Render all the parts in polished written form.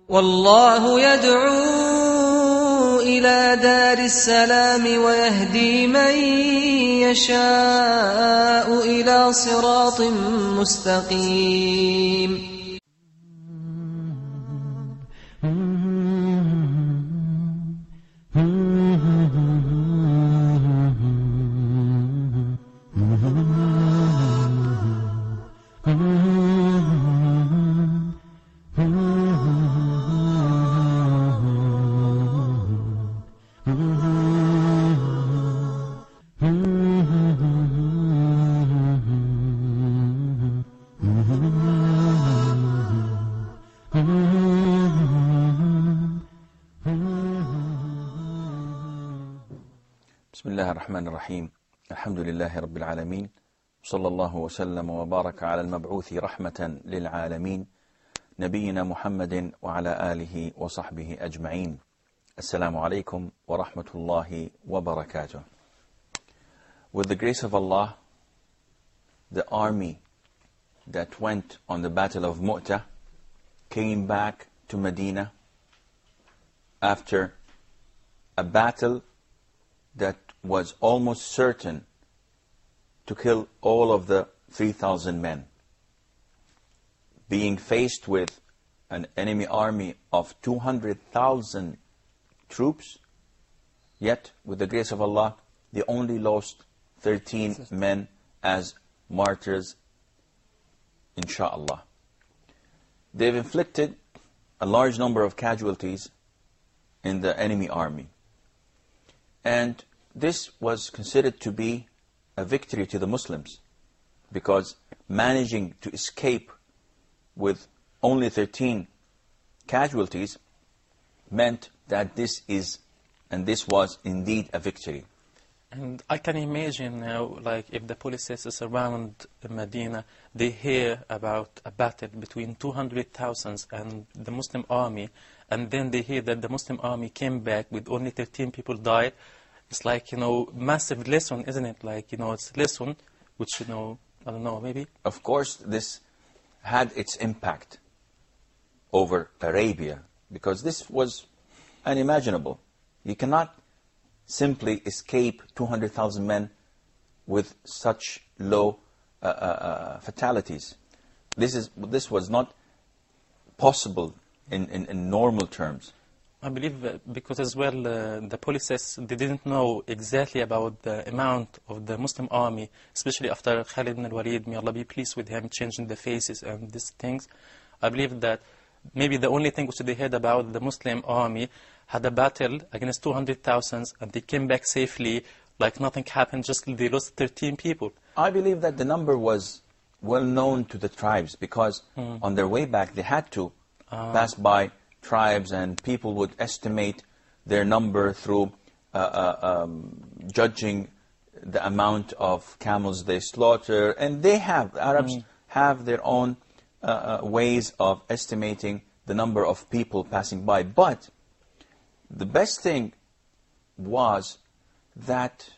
والله يدعو إلى دار السلام ويهدي من يشاء إلى صراط مستقيم. بسم الله الرحمن الرحيم. الحمد لله رب العالمين، صلى الله وسلم وبارك على المبعوث رحمة للعالمين نبينا محمد وعلى آله وصحبه أجمعين. السلام عليكم ورحمة الله وبركاته. With the grace of Allah, the army that went on the battle of Mu'tah came back to Medina after a battle that was almost certain to kill all of the 3,000 men. Being faced with an enemy army of 200,000 troops, yet with the grace of Allah, they only lost 13 men as martyrs, insha'Allah. They've inflicted a large number of casualties in the enemy army. And this was considered to be a victory to the Muslims, because managing to escape with only 13 casualties meant that this was indeed a victory. And I can imagine now, like if the police around Medina, they hear about a battle between 200,000 and the Muslim army, and then they hear that the Muslim army came back with only 13 people died. It's like, massive lesson, isn't it? Like, it's a lesson which, I don't know, maybe? Of course, this had its impact over Arabia, because this was unimaginable. You cannot simply escape 200,000 men with such low fatalities. This was not possible in normal terms. I believe because as well the police they didn't know exactly about the amount of the Muslim army, especially after Khalid ibn al-Walid, may Allah be pleased with him, changing the faces and these things. I believe that maybe the only thing which they heard about the Muslim army had a battle against 200,000 and they came back safely, like nothing happened, just they lost 13 people. I believe that the number was well known to the tribes, because on their way back they had to pass by tribes, and people would estimate their number through judging the amount of camels they slaughter. And Arabs have their own ways of estimating the number of people passing by. But the best thing was that,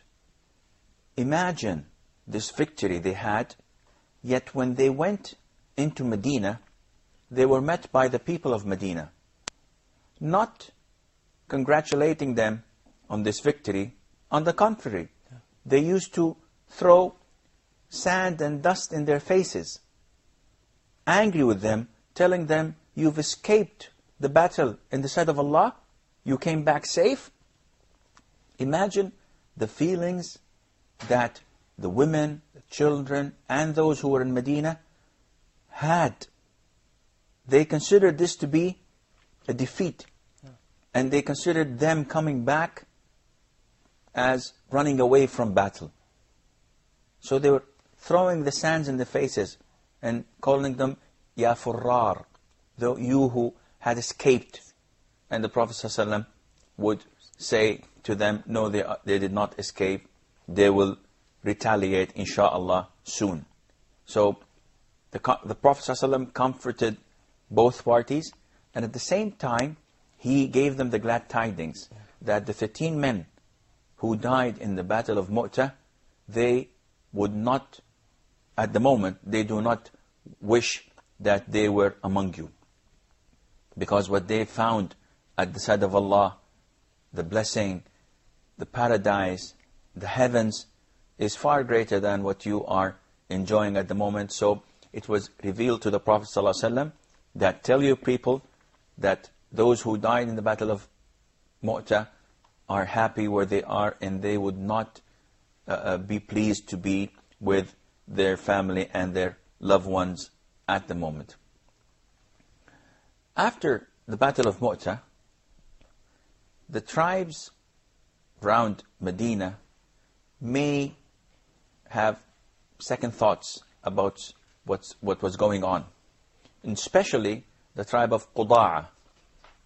imagine this victory they had, yet when they went into Medina, they were met by the people of Medina, not congratulating them on this victory. On the contrary, they used to throw sand and dust in their faces, angry with them, telling them, you've escaped the battle in the sight of Allah, you came back safe. Imagine the feelings that the women, the children, and those who were in Medina had. They considered this to be a defeat. And they considered them coming back as running away from battle. So they were throwing the sands in their faces and calling them Ya Furrar, you who had escaped. And the Prophet ﷺ would say to them, no, they did not escape. They will retaliate, insha'Allah, soon. So the Prophet ﷺ comforted both parties, and at the same time, he gave them the glad tidings that the 13 men who died in the battle of Mu'tah, they would not, at the moment, they do not wish that they were among you. Because what they found at the side of Allah, the blessing, the paradise, the heavens, is far greater than what you are enjoying at the moment. So it was revealed to the Prophet ﷺ that tell your people that those who died in the battle of Mu'tah are happy where they are, and they would not be pleased to be with their family and their loved ones at the moment. After the battle of Mu'tah, the tribes around Medina may have second thoughts about what was going on, and especially the tribe of Quda'a,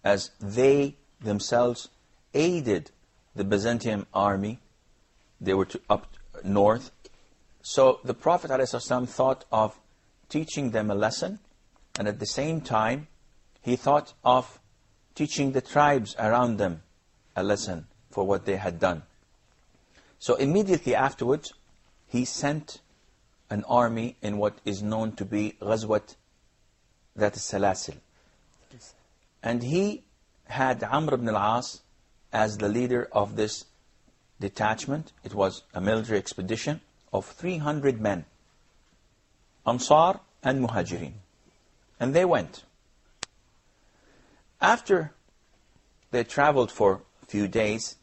as they themselves aided the Byzantine army. They were up north. So the Prophet ﷺ thought of teaching them a lesson, and at the same time he thought of teaching the tribes around them a lesson for what they had done. So immediately afterwards he sent an army in what is known to be Ghazwat That Salasil. And he had Amr ibn al-As as the leader of this detachment. It was a military expedition of 300 men, Ansar and Muhajirin. And they went. After they traveled for a few days,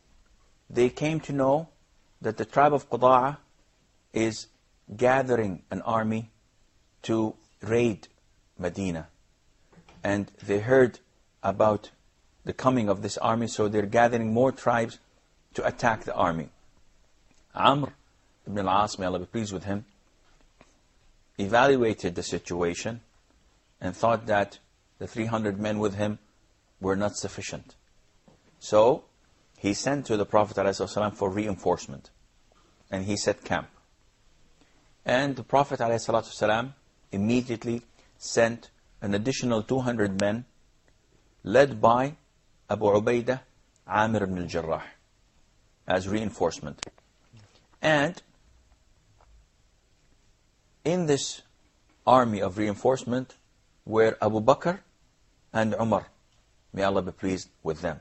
they came to know that the tribe of Quda'a is gathering an army to raid Medina. And they heard about the coming of this army, so they're gathering more tribes to attack the army. Amr ibn al-As, may Allah be pleased with him, evaluated the situation and thought that the 300 men with him were not sufficient. So he sent to the Prophet ﷺ for reinforcement, and he set camp. And the Prophet ﷺ immediately sent an additional 200 men led by Abu Ubaidah Amir ibn al-Jarrah as reinforcement. And in this army of reinforcement were Abu Bakr and Umar, may Allah be pleased with them.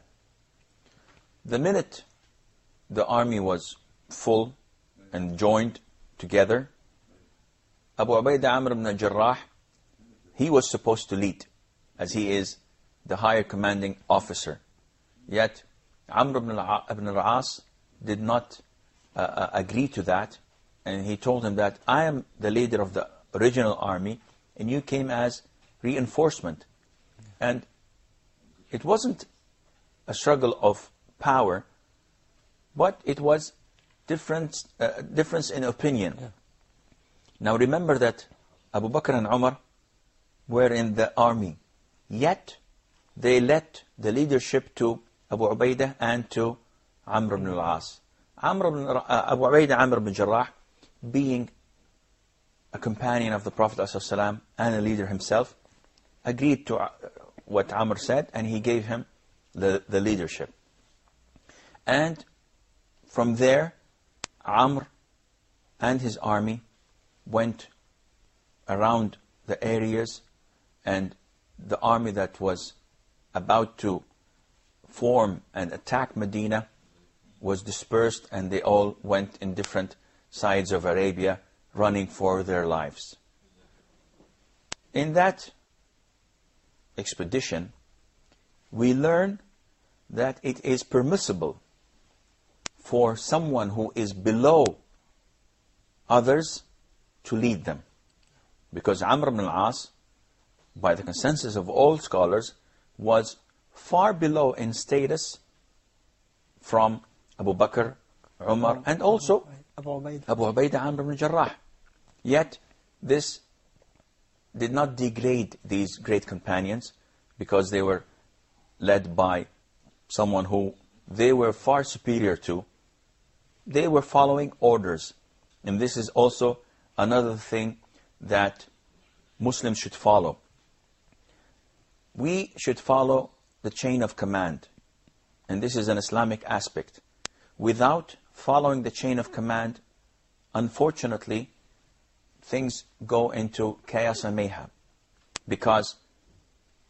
The minute the army was full and joined together, Abu Ubaidah Amr ibn al-Jarrah, he was supposed to lead, as he is the higher commanding officer. Yet Amr ibn al-As did not agree to that, and he told him that I am the leader of the original army and you came as reinforcement. And it wasn't a struggle of power, but it was difference in opinion. Yeah. Now remember that Abu Bakr and Umar were in the army, yet they let the leadership to Abu Ubaidah and to Amr ibn al-As. Abu Ubaidah Amr ibn Jarrah, being a companion of the Prophet ﷺ and a leader himself, agreed to what Amr said, and he gave him the leadership. And from there, Amr and his army went around the areas, and the army that was about to form and attack Medina was dispersed, and they all went in different sides of Arabia, running for their lives. In that expedition, we learn that it is permissible for someone who is below others to lead them. Because Amr ibn al-As, by the consensus of all scholars, was far below in status from Abu Bakr, Umar, and also Abu Ubaidah Amr ibn Jarrah. Yet this did not degrade these great companions, because they were led by someone who they were far superior to. They were following orders. And this is also another thing that Muslims should follow. We should follow the chain of command. And this is an Islamic aspect. Without following the chain of command, unfortunately, things go into chaos and mayhem. Because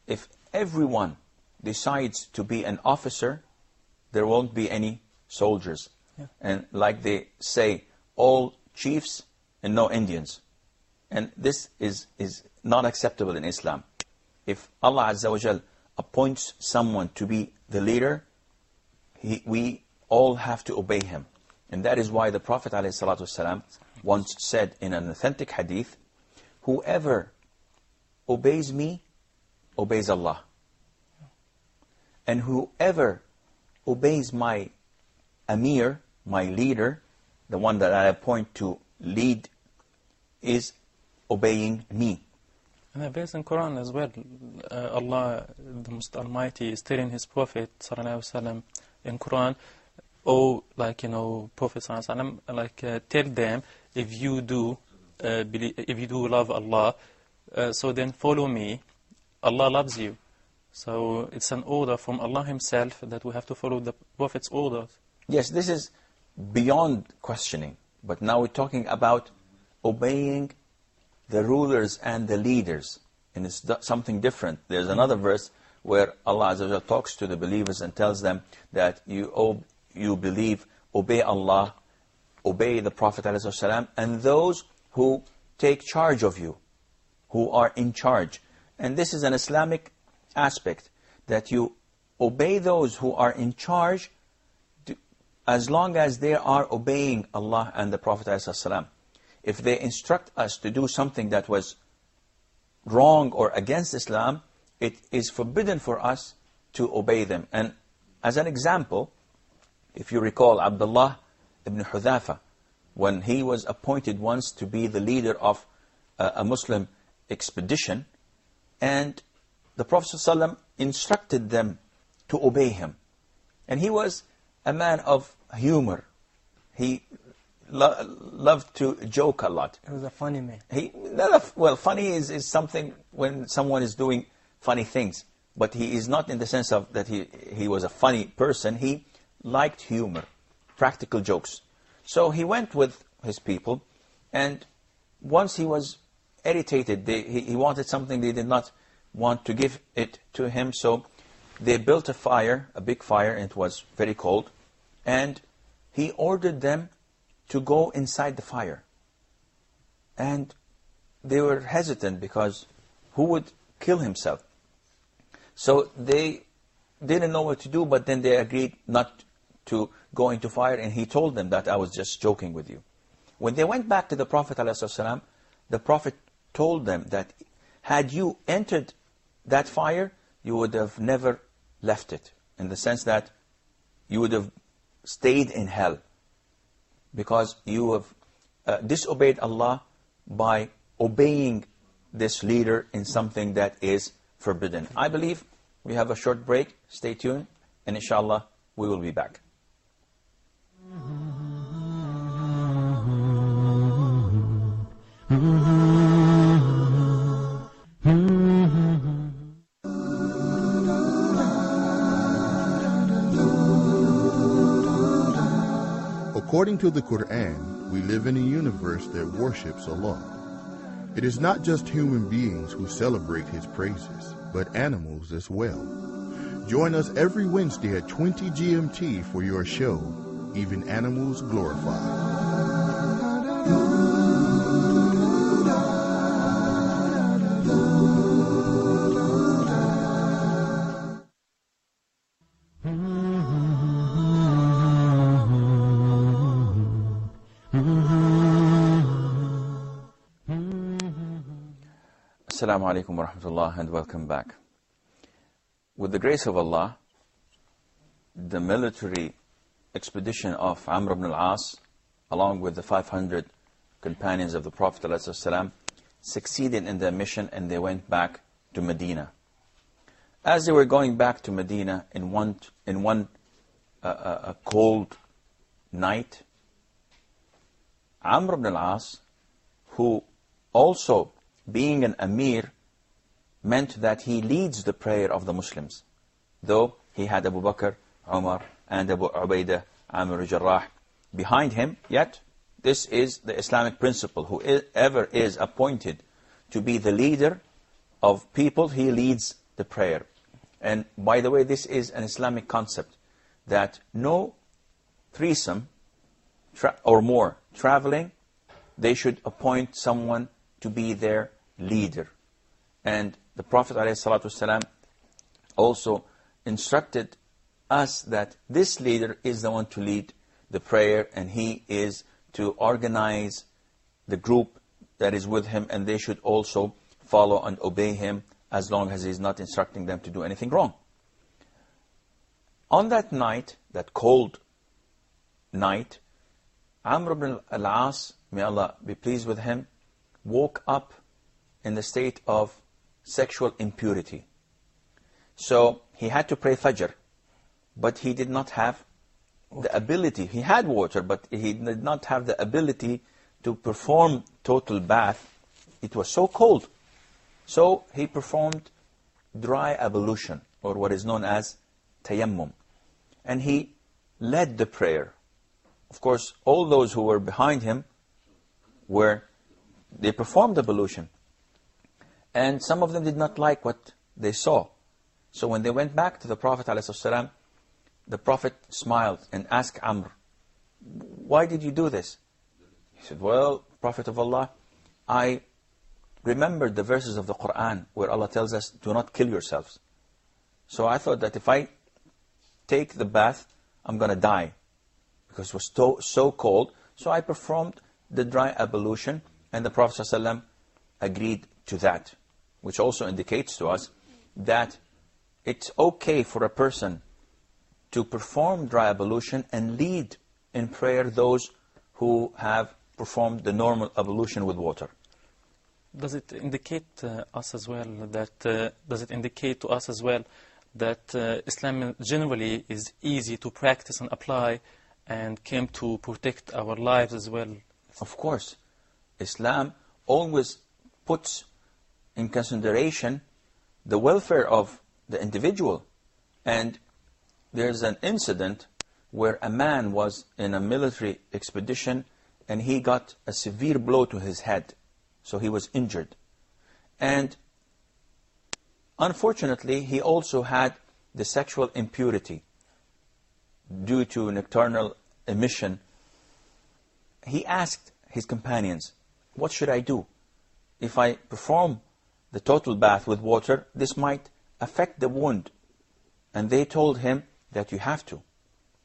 if everyone decides to be an officer, there won't be any soldiers. Yeah. And like they say, all chiefs and no Indians. And this is not acceptable in Islam. If Allah Azza wa Jal appoints someone to be the leader, we all have to obey him. And that is why the Prophet ﷺ once said in an authentic hadith, whoever obeys me, obeys Allah. And whoever obeys my Amir, my leader, the one that I appoint to lead, is obeying me. And a verse in Quran as well, Allah, the Most Almighty, is telling His Prophet ﷺ in Quran, Prophet ﷺ, tell them, if you do love Allah, so then follow me. Allah loves you. So it's an order from Allah Himself that we have to follow the Prophet's orders. Yes, this is beyond questioning. But now we're talking about obeying the rulers and the leaders. And it's something different. There's another verse where Allah Azza wa Jalla talks to the believers and tells them that you believe, obey Allah, obey the Prophet ﷺ, and those who take charge of you, who are in charge. And this is an Islamic aspect, that you obey those who are in charge as long as they are obeying Allah and the Prophet ﷺ. If they instruct us to do something that was wrong or against Islam, it is forbidden for us to obey them. And as an example, if you recall Abdullah ibn Hudhafa, when he was appointed once to be the leader of a Muslim expedition, and the Prophet ﷺ instructed them to obey him. And he was a man of humor. He loved to joke a lot. He was a funny man. Well, funny is something when someone is doing funny things. But he is not in the sense of that he was a funny person. He liked humor, practical jokes. So he went with his people, and once he was irritated, he wanted something, they did not want to give it to him, so they built a fire, a big fire, and it was very cold, and he ordered them to go inside the fire. And they were hesitant because who would kill himself? So they didn't know what to do, but then they agreed not to go into fire, and he told them that I was just joking with you. When they went back to the Prophet ﷺ, the Prophet told them that had you entered that fire, you would have never left it, in the sense that you would have stayed in hell, because you have disobeyed Allah by obeying this leader in something that is forbidden. I believe we have a short break. Stay tuned, and inshallah we will be back. According to the Quran, we live in a universe that worships Allah. It is not just human beings who celebrate His praises, but animals as well. Join us every Wednesday at 20 GMT for your show, Even Animals Glorified. Assalamu alaikum wa rahmatullah, and welcome back. With the grace of Allah, the military expedition of Amr ibn al-As, along with the 500 companions of the Prophet ﷺ, succeeded in their mission, and they went back to Medina. As they were going back to Medina in one cold night, Amr ibn al-As, who also being an Amir, meant that he leads the prayer of the Muslims. Though he had Abu Bakr, Umar, and Abu Ubaidah, Amir al-Jarrah behind him, yet this is the Islamic principle. Whoever is appointed to be the leader of people, he leads the prayer. And by the way, this is an Islamic concept, that no threesome or more traveling, they should appoint someone to be their leader. And the Prophet ﷺ also instructed us that this leader is the one to lead the prayer, and he is to organize the group that is with him, and they should also follow and obey him as long as he's not instructing them to do anything wrong. On that night, that cold night, Amr ibn al-As, may Allah be pleased with him, woke up in the state of sexual impurity. So he had to pray Fajr, but he did not have the ability. He had water, but he did not have the ability to perform total bath. It was so cold. So he performed dry ablution, or what is known as tayammum. And he led the prayer. Of course, all those who were behind him they performed ablution. And some of them did not like what they saw. So when they went back to the Prophet ﷺ, the Prophet smiled and asked Amr, why did you do this? He said, well, Prophet of Allah, I remembered the verses of the Quran where Allah tells us, do not kill yourselves. So I thought that if I take the bath, I'm going to die, because it was so cold. So I performed the dry ablution, and the Prophet ﷺ agreed to that, which also indicates to us that it's okay for a person to perform dry ablution and lead in prayer those who have performed the normal ablution with water. Does it indicate us as well that Islam generally is easy to practice and apply, and came to protect our lives as well? Of course. Islam always puts in consideration the welfare of the individual. And there's an incident where a man was in a military expedition and he got a severe blow to his head. So he was injured. And unfortunately, he also had the sexual impurity due to nocturnal emission. He asked his companions, what should I do? If I perform the total bath with water, this might affect the wound. And they told him that you have to.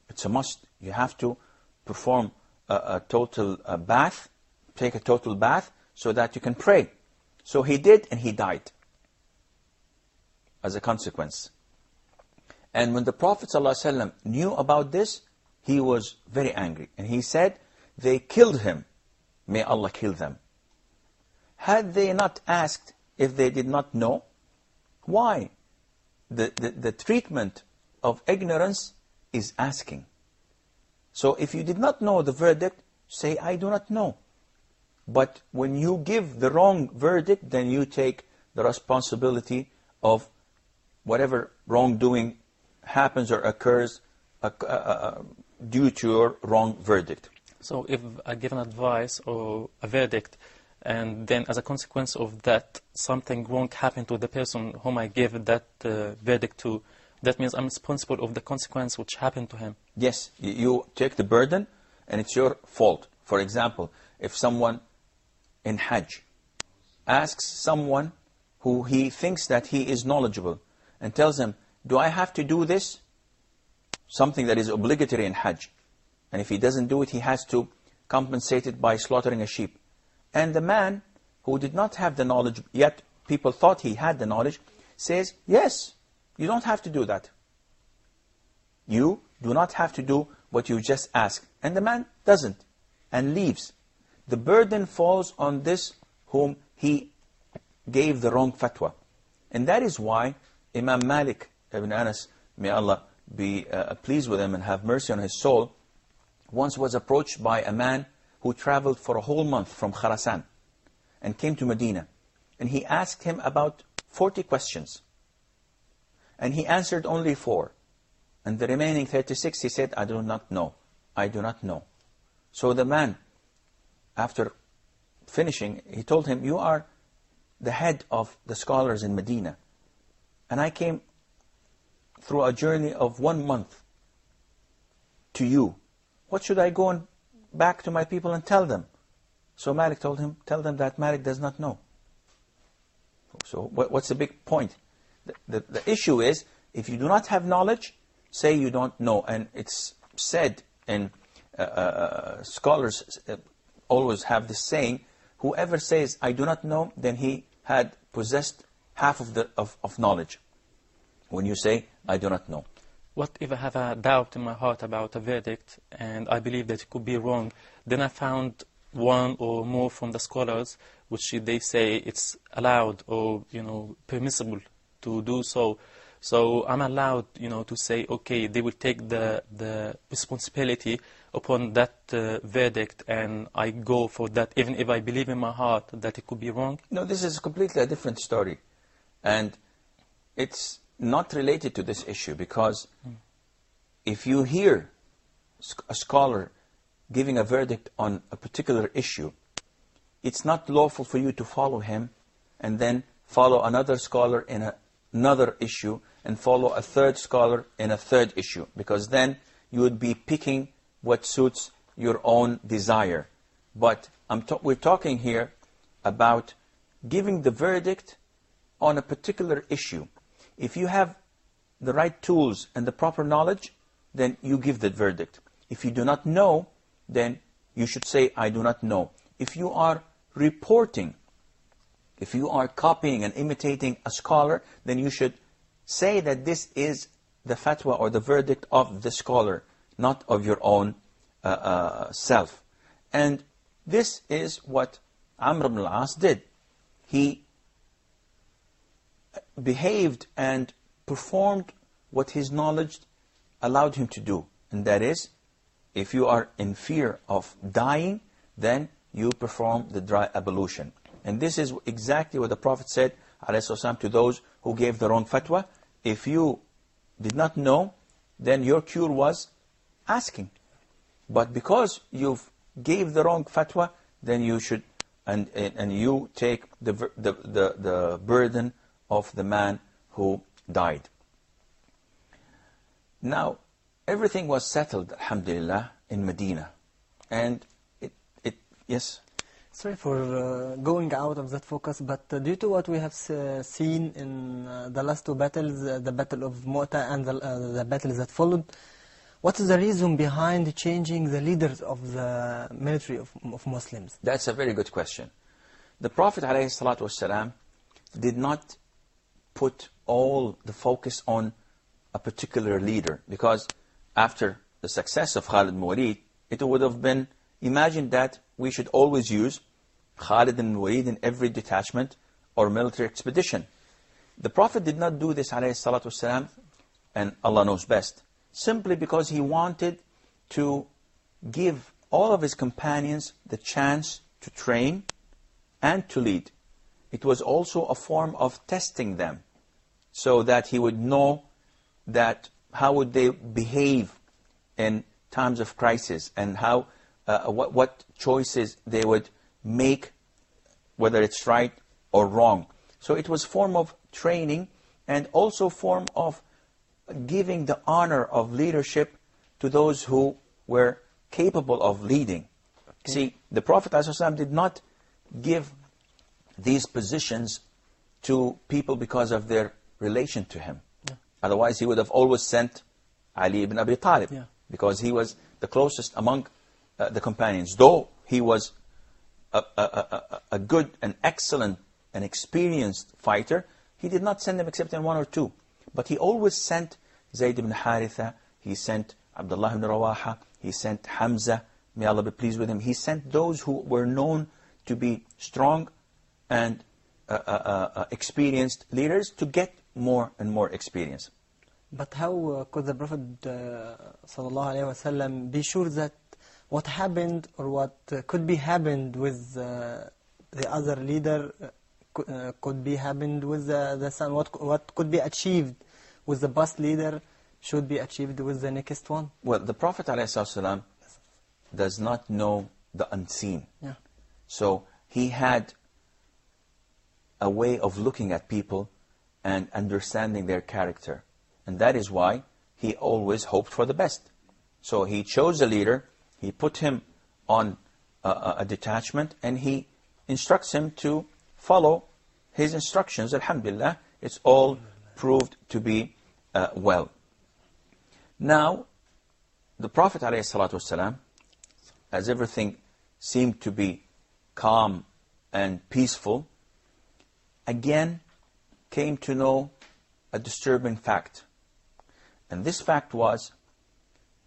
It's a must. You have to perform a total bath, take a total bath, so that you can pray. So he did, and he died as a consequence. And when the Prophet ﷺ knew about this, he was very angry. And he said, they killed him. May Allah kill them. Had they not asked if they did not know? Why? The treatment of ignorance is asking. So if you did not know the verdict, say, I do not know. But when you give the wrong verdict, then you take the responsibility of whatever wrongdoing happens or occurs due to your wrong verdict. So if I give an advice or a verdict, and then as a consequence of that, something wrong happened to the person whom I gave that verdict to, that means I'm responsible of the consequence which happened to him. Yes, you take the burden, and it's your fault. For example, if someone in Hajj asks someone who he thinks that he is knowledgeable and tells him, do I have to do this? Something that is obligatory in Hajj. And if he doesn't do it, he has to compensate it by slaughtering a sheep. And the man who did not have the knowledge, yet people thought he had the knowledge, says, yes, you don't have to do that. You do not have to do what you just asked. And the man doesn't and leaves. The burden falls on this whom he gave the wrong fatwa. And that is why Imam Malik ibn Anas, may Allah be pleased with him and have mercy on his soul, once was approached by a man who traveled for a whole month from Khurasan and came to Medina. And he asked him about 40 questions. And he answered only 4. And the remaining 36, he said, I do not know. I do not know. So the man, after finishing, he told him, you are the head of the scholars in Medina. And I came through a journey of 1 month to you. What should I go and back to my people and tell them? So Malik told him, tell them that Malik does not know. So what's the big point? The issue is, if you do not have knowledge, say you don't know. And it's said, and scholars always have this saying, whoever says, I do not know, then he had possessed half of knowledge. When you say, I do not know. What if I have a doubt in my heart about a verdict and I believe that it could be wrong? Then I found one or more from the scholars which they say it's allowed or permissible to do so. So I'm allowed to say, okay, they will take the responsibility upon that verdict, and I go for that, even if I believe in my heart that it could be wrong? No, this is completely a different story. And it's not related to this issue, because if you hear a scholar giving a verdict on a particular issue, it's not lawful for you to follow him and then follow another scholar in another issue and follow a third scholar in a third issue, because then you would be picking what suits your own desire. But we're talking here about giving the verdict on a particular issue. If you have the right tools and the proper knowledge, then you give the verdict. If you do not know, then you should say, I do not know. If you are reporting, if you are copying and imitating a scholar, then you should say that this is the fatwa or the verdict of the scholar, not of your own self. And this is what Amr ibn al-As did. He behaved and performed what his knowledge allowed him to do. And that is, if you are in fear of dying, then you perform the dry ablution. And this is exactly what the Prophet said, ﷺ, to those who gave the wrong fatwa. If you did not know, then your cure was asking. But because you gave the wrong fatwa, then you should, and you take the burden of the man who died. Now, everything was settled, alhamdulillah, in Medina. And yes? Sorry for going out of that focus, but due to what we have seen in the last two battles, the Battle of Mu'tah and the battles that followed, what is the reason behind changing the leaders of the military of Muslims? That's a very good question. The Prophet ﷺ did not put all the focus on a particular leader, because after the success of Khalid ibn Walid, it would have been imagined that we should always use Khalid ibn Walid in every detachment or military expedition. The Prophet did not do this, ﷺ, and Allah knows best, simply because he wanted to give all of his companions the chance to train and to lead. It was also a form of testing them, so that he would know that how would they behave in times of crisis, and how what choices they would make, whether it's right or wrong. So it was form of training, and also form of giving the honor of leadership to those who were capable of leading. Okay. See, the Prophet ﷺ did not give these positions to people because of their relation to him. Yeah. Otherwise, he would have always sent Ali ibn Abi Talib, yeah, because he was the closest among the companions. Though he was a good and excellent and experienced fighter, he did not send them except in one or two. But he always sent Zayd ibn Haritha, he sent Abdullah ibn Rawaha, he sent Hamza, may Allah be pleased with him. He sent those who were known to be strong and experienced leaders to get more and more experience. But how could the Prophet ﷺ be sure that what happened or what could be happened with the other leader could be happened with the son? What could be achieved with the past leader should be achieved with the next one? Well, the Prophet ﷺ does not know the unseen. Yeah. So he had a way of looking at people and understanding their character. And that is why he always hoped for the best. So he chose a leader, he put him on a detachment, and he instructs him to follow his instructions. Alhamdulillah, it's all proved to be well. Now, the Prophet ﷺ, as everything seemed to be calm and peaceful, again came to know a disturbing fact. And this fact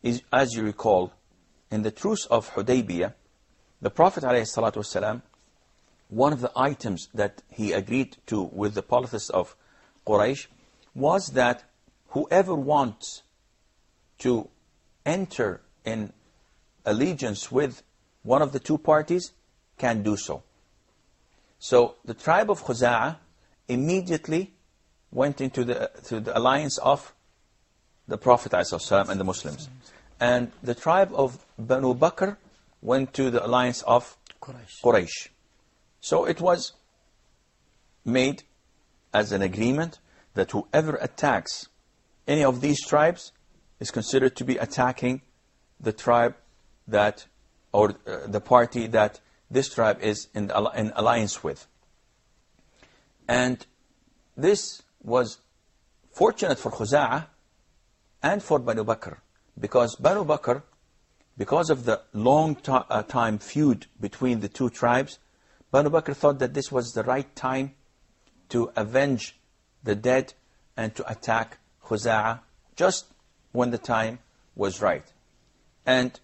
is, as you recall, in the truce of Hudaybiyah, the Prophet ﷺ, one of the items that he agreed to with the polytheists of Quraysh was that whoever wants to enter in allegiance with one of the two parties can do so. So the tribe of Khuza'ah immediately went into the alliance of the Prophet ﷺ and the Muslims. And the tribe of Banu Bakr went to the alliance of Quraysh. So it was made as an agreement that whoever attacks any of these tribes is considered to be attacking the tribe that, or the party that this tribe is in alliance with. And this was fortunate for Khuza'ah and for Banu Bakr, because Banu Bakr, because of the long time feud between the two tribes, Banu Bakr thought that this was the right time to avenge the dead and to attack Khuza'ah just when the time was right. And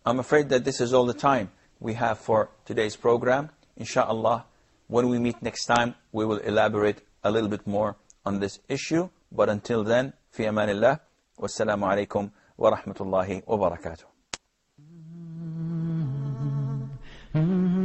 I'm afraid that this is all the time we have for today's program. Insha'Allah, when we meet next time, we will elaborate a little bit more on this issue. But until then, fi amanillah, wassalamu alaikum wa rahmatullahi wa barakatuh. Mm-hmm.